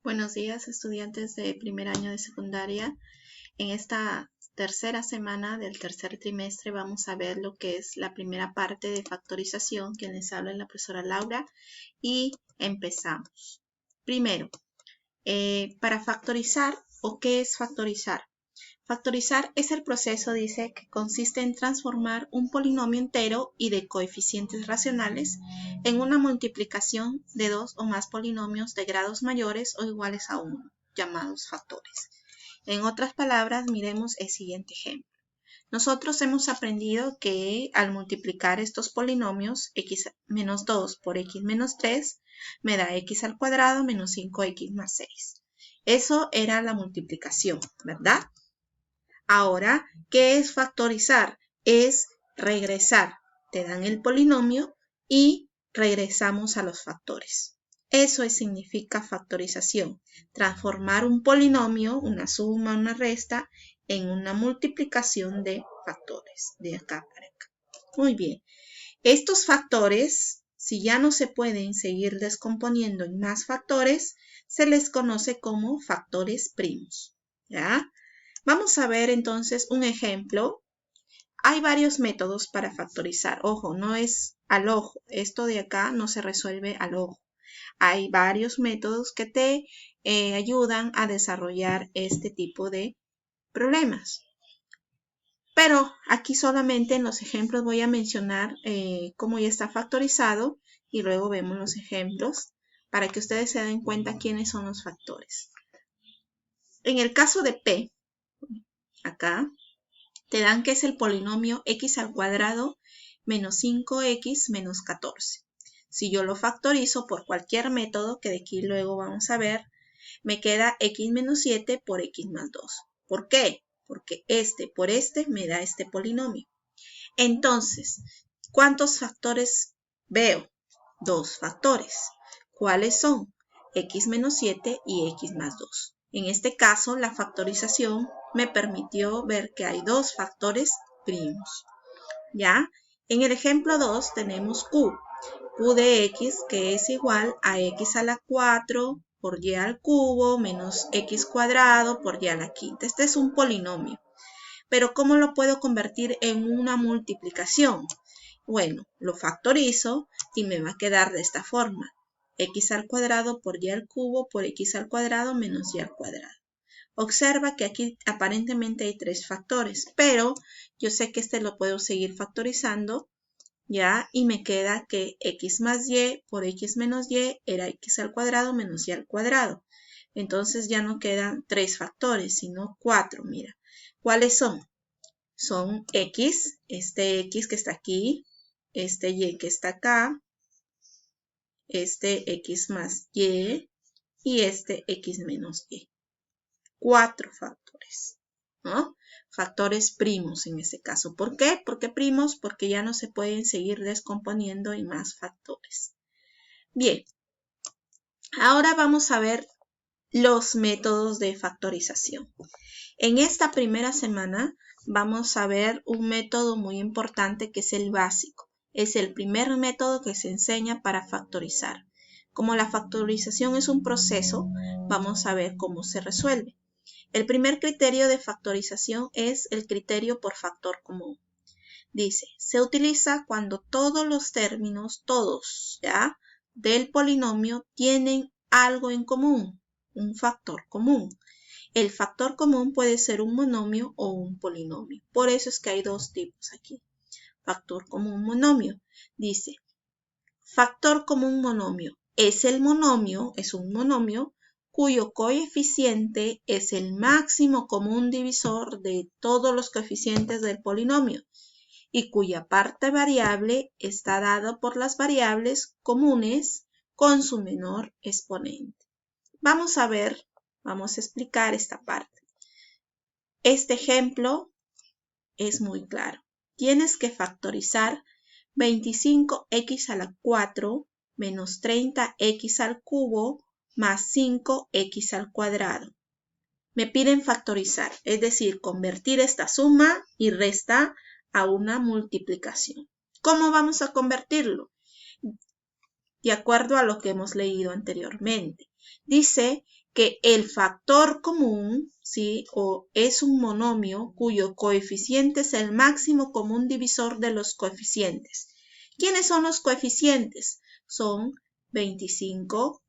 Buenos días, estudiantes de primer año de secundaria. En esta tercera semana del tercer trimestre vamos a ver lo que es la primera parte de factorización, quien les habla es la profesora Laura, y empezamos. Primero, para factorizar, ¿o qué es factorizar? Factorizar es el proceso, dice, que consiste en transformar un polinomio entero y de coeficientes racionales en una multiplicación de dos o más polinomios de grados mayores o iguales a 1, llamados factores. En otras palabras, miremos el siguiente ejemplo. Nosotros hemos aprendido que al multiplicar estos polinomios, x menos 2 por x menos 3, me da x al cuadrado menos 5x más 6. Eso era la multiplicación, ¿verdad? Ahora, ¿qué es factorizar? Es regresar. Te dan el polinomio y regresamos a los factores. Eso significa factorización. Transformar un polinomio, una suma, una resta, en una multiplicación de factores. De acá para acá. Muy bien. Estos factores, si ya no se pueden seguir descomponiendo en más factores, se les conoce como factores primos. ¿Ya? Vamos a ver entonces un ejemplo. Hay varios métodos para factorizar. Ojo, no es al ojo. Esto de acá no se resuelve al ojo. Hay varios métodos que te ayudan a desarrollar este tipo de problemas. Pero aquí solamente en los ejemplos voy a mencionar cómo ya está factorizado y luego vemos los ejemplos para que ustedes se den cuenta quiénes son los factores. En el caso de P, acá, te dan que es el polinomio x al cuadrado menos 5x menos 14. Si yo lo factorizo por cualquier método, que de aquí luego vamos a ver, me queda x menos 7 por x más 2. ¿Por qué? Porque este por este me da este polinomio. Entonces, ¿cuántos factores veo? Dos factores. ¿Cuáles son? X menos 7 y x más 2. En este caso, la factorización me permitió ver que hay dos factores primos. ¿Ya? En el ejemplo 2 tenemos Q. Q de X, que es igual a X a la 4 por Y al cubo menos X cuadrado por Y a la quinta. Este es un polinomio. Pero ¿cómo lo puedo convertir en una multiplicación? Bueno, lo factorizo y me va a quedar de esta forma. X al cuadrado por Y al cubo por X al cuadrado menos Y al cuadrado. Observa que aquí aparentemente hay tres factores, pero yo sé que este lo puedo seguir factorizando, ¿ya? Y me queda que X más Y por X menos Y era X al cuadrado menos Y al cuadrado. Entonces ya no quedan tres factores, sino cuatro, mira. ¿Cuáles son? Son X, este X que está aquí, este Y que está acá, este X más Y y este X menos Y. Cuatro factores, ¿no? Factores primos en este caso. ¿Por qué? ¿Por qué primos? Porque ya no se pueden seguir descomponiendo en más factores. Bien, ahora vamos a ver los métodos de factorización. En esta primera semana vamos a ver un método muy importante que es el básico. Es el primer método que se enseña para factorizar. Como la factorización es un proceso, vamos a ver cómo se resuelve. El primer criterio de factorización es el criterio por factor común. Dice, se utiliza cuando todos los términos, todos, ¿ya?, del polinomio tienen algo en común, un factor común. El factor común puede ser un monomio o un polinomio. Por eso es que hay dos tipos aquí. Factor común monomio. Dice, factor común monomio es el monomio, es un monomio cuyo coeficiente es el máximo común divisor de todos los coeficientes del polinomio y cuya parte variable está dada por las variables comunes con su menor exponente. Vamos a ver, vamos a explicar esta parte. Este ejemplo es muy claro. Tienes que factorizar 25x a la 4 menos 30x al cubo más 5x al cuadrado. Me piden factorizar, es decir, convertir esta suma y resta a una multiplicación. ¿Cómo vamos a convertirlo? De acuerdo a lo que hemos leído anteriormente. Dice que el factor común, ¿sí? O es un monomio cuyo coeficiente es el máximo común divisor de los coeficientes. ¿Quiénes son los coeficientes? Son 25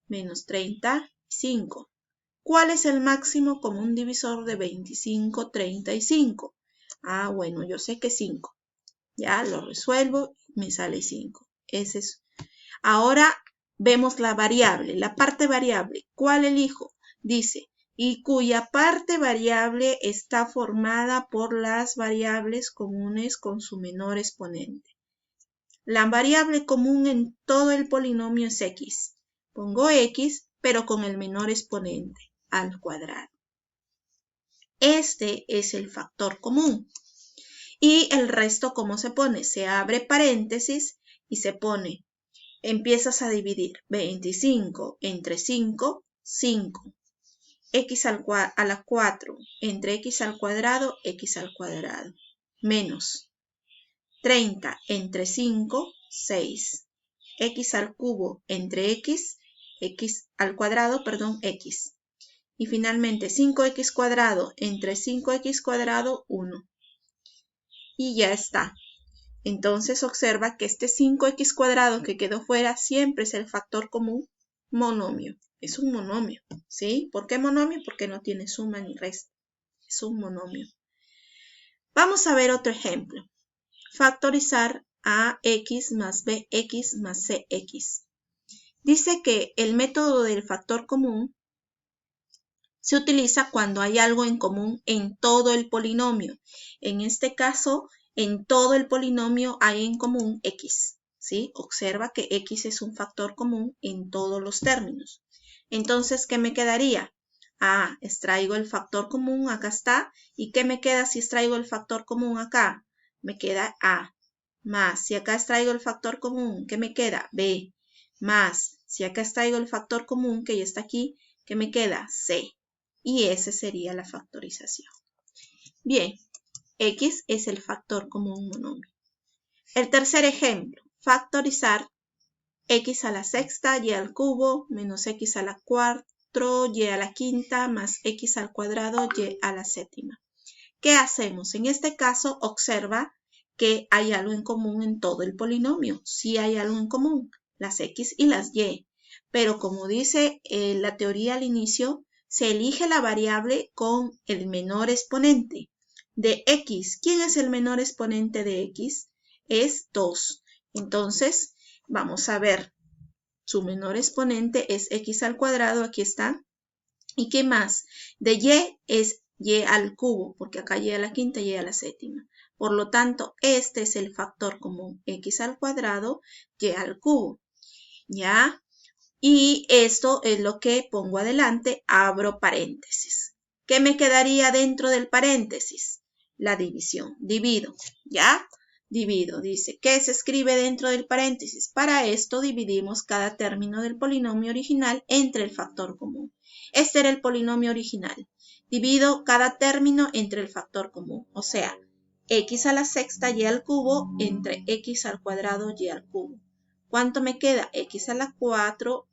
menos 35. ¿Cuál es el máximo común divisor de 25, 35? Ah, bueno, yo sé que 5. Ya lo resuelvo, me sale 5. Ese es. Ahora vemos la variable, la parte variable. ¿Cuál elijo? Dice, y cuya parte variable está formada por las variables comunes con su menor exponente. La variable común en todo el polinomio es x. Pongo x, pero con el menor exponente, al cuadrado. Este es el factor común. Y el resto, ¿cómo se pone? Se abre paréntesis y se pone, empiezas a dividir 25 entre 5, 5. X a la 4 entre x al cuadrado, menos 30 entre 5, 6. X al cubo entre x al cuadrado, x. Y finalmente 5x cuadrado entre 5x cuadrado, 1. Y ya está. Entonces observa que este 5x cuadrado que quedó fuera siempre es el factor común monomio. Es un monomio, ¿sí? ¿Por qué monomio? Porque no tiene suma ni resta. Es un monomio. Vamos a ver otro ejemplo. Factorizar ax más bx más cx. Dice que el método del factor común se utiliza cuando hay algo en común en todo el polinomio. En este caso, en todo el polinomio hay en común x, ¿sí? Observa que x es un factor común en todos los términos. Entonces, ¿qué me quedaría? Extraigo el factor común, acá está. ¿Y qué me queda si extraigo el factor común acá? Me queda a. Más, si acá extraigo el factor común, ¿qué me queda? B. Más, si acá extraigo el factor común, que ya está aquí, ¿qué me queda? C. Y esa sería la factorización. Bien, x es el factor común monomio. El tercer ejemplo, factorizar x a la sexta, y al cubo, menos x a la 4, y a la quinta, más x al cuadrado, y a la séptima. ¿Qué hacemos? En este caso, observa que hay algo en común en todo el polinomio. Sí hay algo en común, las x y las y. Pero como dice la teoría al inicio, se elige la variable con el menor exponente de x. ¿Quién es el menor exponente de x? Es 2. Entonces, vamos a ver. Su menor exponente es x al cuadrado, aquí está. ¿Y qué más? De y es y al cubo, porque acá y a la quinta y a la séptima. Por lo tanto, este es el factor común, x al cuadrado, y al cubo. ¿Ya? Y esto es lo que pongo adelante, abro paréntesis. ¿Qué me quedaría dentro del paréntesis? La división. Divido, ¿ya? Divido, dice, ¿qué se escribe dentro del paréntesis? Para esto dividimos cada término del polinomio original entre el factor común. Este era el polinomio original. Divido cada término entre el factor común, o sea, x a la sexta y al cubo entre x al cuadrado y al cubo. ¿Cuánto me queda? X a la 4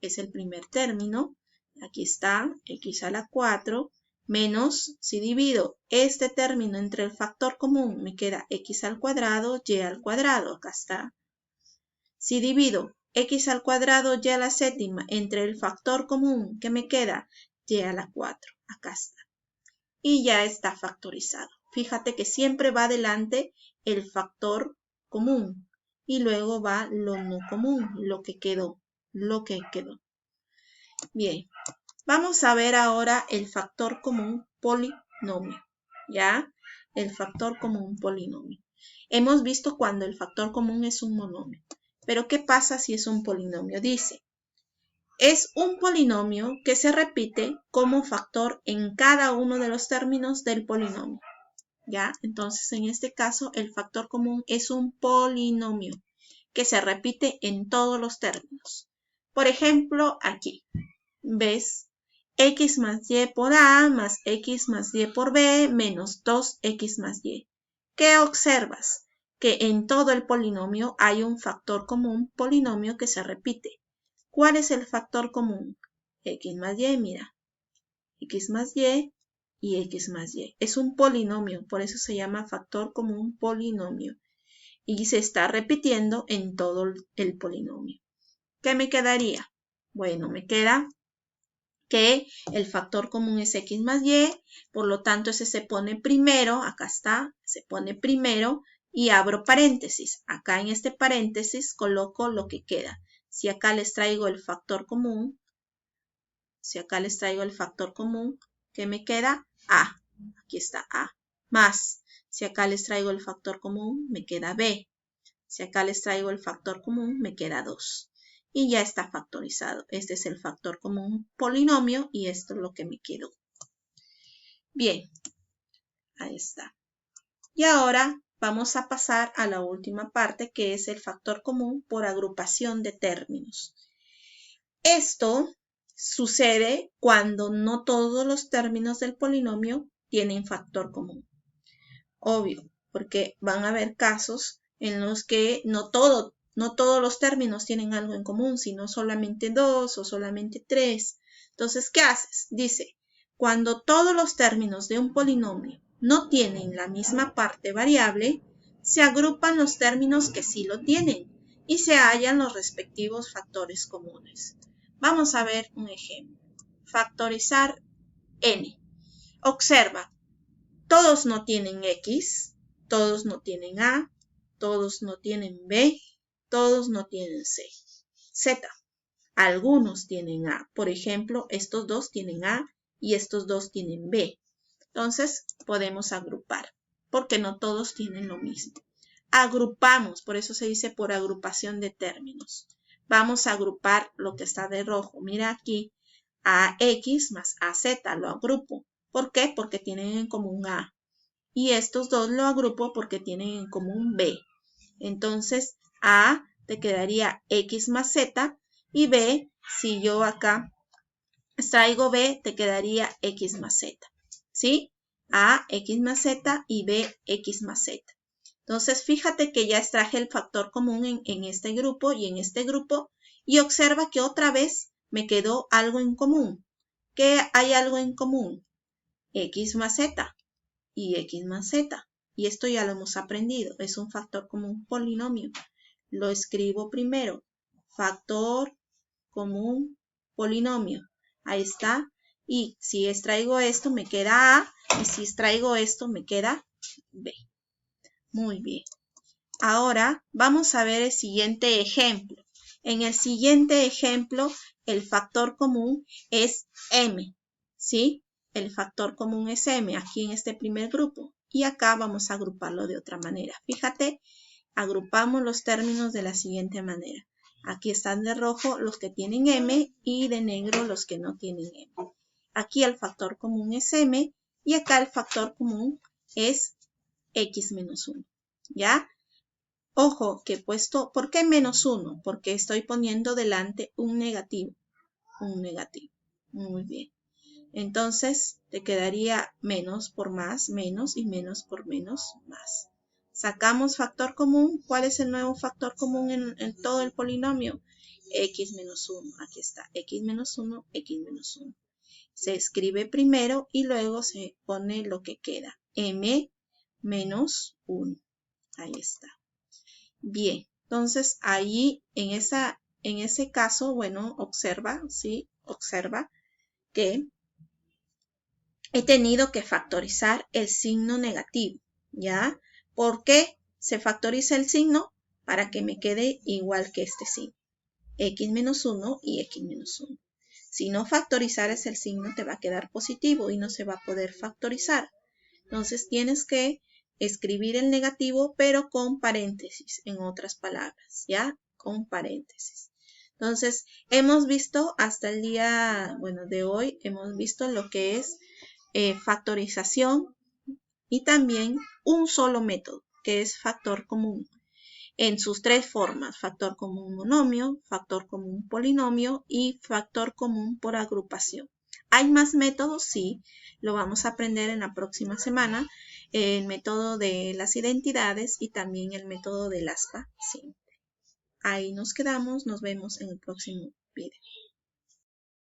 es el primer término. Aquí está, x a la 4 menos, si divido este término entre el factor común, me queda x al cuadrado, y al cuadrado. Acá está. Si divido x al cuadrado, y a la séptima entre el factor común, ¿qué me queda? Y a la 4. Acá está. Y ya está factorizado. Fíjate que siempre va adelante el factor común. Y luego va lo no común, lo que quedó. Bien, vamos a ver ahora el factor común polinomio. ¿Ya? El factor común polinomio. Hemos visto cuando el factor común es un monomio. Pero ¿qué pasa si es un polinomio? Dice, es un polinomio que se repite como factor en cada uno de los términos del polinomio. ¿Ya? Entonces, en este caso, el factor común es un polinomio que se repite en todos los términos. Por ejemplo, aquí, ¿ves? X más y por a más x más y por b menos 2x más y. ¿Qué observas? Que en todo el polinomio hay un factor común polinomio que se repite. ¿Cuál es el factor común? X más Y, mira. X más Y y X más Y. Es un polinomio, por eso se llama factor común polinomio. Y se está repitiendo en todo el polinomio. ¿Qué me quedaría? Bueno, me queda que el factor común es X más Y, por lo tanto ese se pone primero, acá está, se pone primero y abro paréntesis. Acá en este paréntesis coloco lo que queda. Si acá les traigo el factor común, ¿qué me queda? A. Aquí está A. Más, si acá les traigo el factor común, me queda B. Si acá les traigo el factor común, me queda 2. Y ya está factorizado. Este es el factor común polinomio y esto es lo que me quedó. Bien, ahí está. Y ahora vamos a pasar a la última parte, que es el factor común por agrupación de términos. Esto sucede cuando no todos los términos del polinomio tienen factor común. Obvio, porque van a haber casos en los que no todos los términos tienen algo en común, sino solamente 2 o solamente 3. Entonces, ¿qué haces? Dice, cuando todos los términos de un polinomio no tienen la misma parte variable, se agrupan los términos que sí lo tienen y se hallan los respectivos factores comunes. Vamos a ver un ejemplo. Factorizar n. Observa, todos no tienen X, todos no tienen A, todos no tienen B, todos no tienen C. Z. Algunos tienen A. Por ejemplo, estos dos tienen A y estos dos tienen B. Entonces, podemos agrupar, porque no todos tienen lo mismo. Agrupamos, por eso se dice por agrupación de términos. Vamos a agrupar lo que está de rojo. Mira aquí, AX más AZ, lo agrupo. ¿Por qué? Porque tienen en común A. Y estos dos lo agrupo porque tienen en común B. Entonces, A te quedaría X más Z y B, si yo acá extraigo B, te quedaría X más Z. ¿Sí? A, X más Z y B, X más Z. Entonces, fíjate que ya extraje el factor común en este grupo y en este grupo y observa que otra vez me quedó algo en común. ¿Qué hay algo en común? X más Z y X más Z. Y esto ya lo hemos aprendido. Es un factor común polinomio. Lo escribo primero. Factor común polinomio. Ahí está. Y si extraigo esto, me queda A. Y si extraigo esto, me queda B. Muy bien. Ahora vamos a ver el siguiente ejemplo. En el siguiente ejemplo, el factor común es M. ¿Sí? El factor común es M aquí en este primer grupo. Y acá vamos a agruparlo de otra manera. Fíjate, agrupamos los términos de la siguiente manera. Aquí están de rojo los que tienen M y de negro los que no tienen M. Aquí el factor común es M y acá el factor común es X menos 1. ¿Ya? Ojo que he puesto, ¿por qué menos 1? Porque estoy poniendo delante un negativo. Un negativo. Muy bien. Entonces, te quedaría menos por más, menos y menos por menos, más. Sacamos factor común. ¿Cuál es el nuevo factor común en todo el polinomio? X menos 1. Aquí está. X menos 1, X menos 1. Se escribe primero y luego se pone lo que queda. M menos 1. Ahí está. Bien, entonces ahí en ese caso, bueno, observa, ¿sí? Observa que he tenido que factorizar el signo negativo, ¿ya? ¿Por qué se factoriza el signo? Para que me quede igual que este signo. X menos 1 y X menos 1. Si no factorizares el signo, te va a quedar positivo y no se va a poder factorizar. Entonces tienes que escribir el negativo, pero con paréntesis, en otras palabras, ¿ya? Con paréntesis. Entonces, hemos visto hasta el día, bueno, de hoy, hemos visto lo que es factorización y también un solo método, que es factor común, en sus tres formas: factor común monomio, factor común polinomio y factor común por agrupación. ¿Hay más métodos? Sí, lo vamos a aprender en la próxima semana, el método de las identidades y también el método del aspa simple. Ahí nos quedamos, nos vemos en el próximo video.